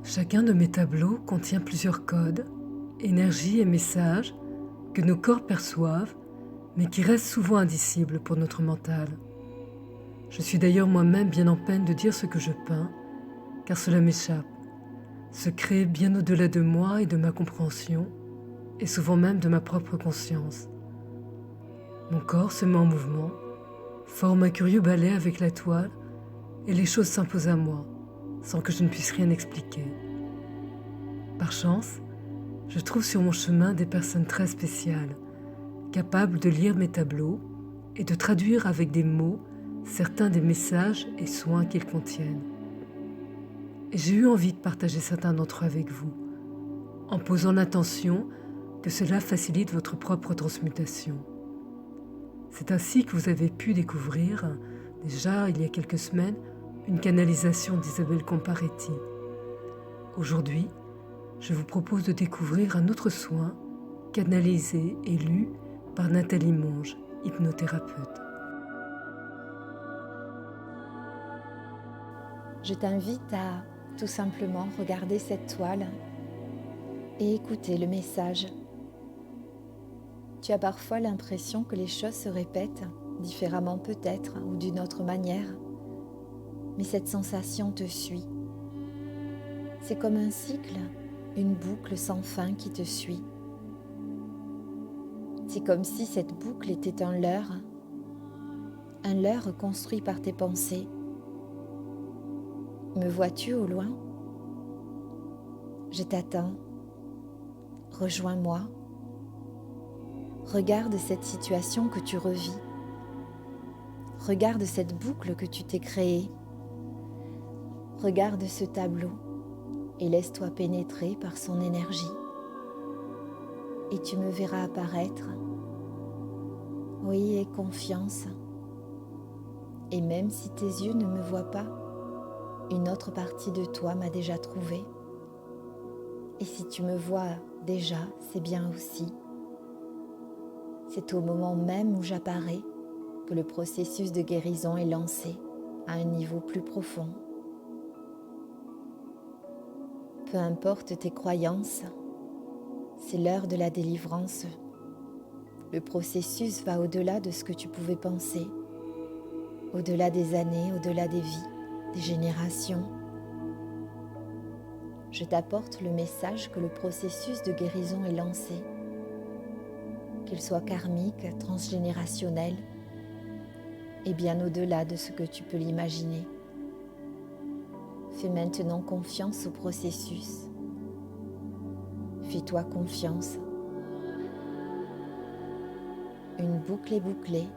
Chacun de mes tableaux contient plusieurs codes, énergies et messages que nos corps perçoivent, mais qui restent souvent indicibles pour notre mental. Je suis d'ailleurs moi-même bien en peine de dire ce que je peins, car cela m'échappe, secret bien au-delà de moi et de ma compréhension, et souvent même de ma propre conscience. Mon corps se met en mouvement, forme un curieux ballet avec la toile, et les choses s'imposent à moi, sans que je ne puisse rien expliquer. Par chance, je trouve sur mon chemin des personnes très spéciales, capables de lire mes tableaux et de traduire avec des mots certains des messages et soins qu'ils contiennent. Et j'ai eu envie de partager certains d'entre eux avec vous, en posant l'intention que cela facilite votre propre transmutation. C'est ainsi que vous avez pu découvrir, déjà il y a quelques semaines, une canalisation d'Isabelle Comparetti. Aujourd'hui, je vous propose de découvrir un autre soin, canalisé et lu par Nathalie Monge, hypnothérapeute. Je t'invite à tout simplement regarder cette toile et écouter le message. Tu as parfois l'impression que les choses se répètent, différemment peut-être ou d'une autre manière, mais cette sensation te suit. C'est comme un cycle, une boucle sans fin qui te suit. C'est comme si cette boucle était un leurre construit par tes pensées. Me vois-tu au loin? Je t'attends. Rejoins-moi. Regarde cette situation que tu revis. Regarde cette boucle que tu t'es créée. Regarde ce tableau et laisse-toi pénétrer par son énergie. Et tu me verras apparaître. Oui, aie confiance. Et même si tes yeux ne me voient pas, une autre partie de toi m'a déjà trouvé. Et si tu me vois déjà, c'est bien aussi. C'est au moment même où j'apparais que le processus de guérison est lancé à un niveau plus profond. Peu importe tes croyances, c'est l'heure de la délivrance. Le processus va au-delà de ce que tu pouvais penser, au-delà des années, au-delà des vies, des générations. Je t'apporte le message que le processus de guérison est lancé, qu'il soit karmique, transgénérationnel, et bien au-delà de ce que tu peux l'imaginer. Fais maintenant confiance au processus. Fais-toi confiance. Une boucle est bouclée,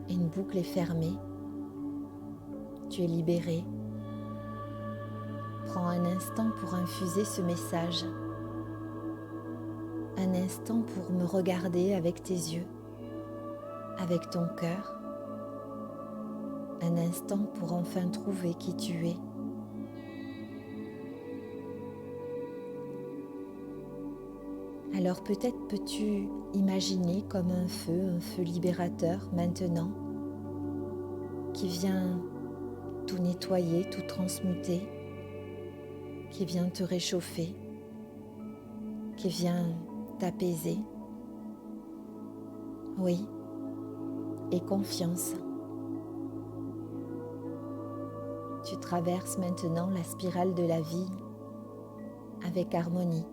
une boucle est fermée. Tu es libéré. Prends un instant pour infuser ce message. Un instant pour me regarder avec tes yeux, avec ton cœur. Un instant pour enfin trouver qui tu es. Alors peut-être peux-tu imaginer comme un feu libérateur maintenant, qui vient tout nettoyer, tout transmuter, qui vient te réchauffer, qui vient t'apaiser. Oui, et confiance. Tu traverses maintenant la spirale de la vie avec harmonie.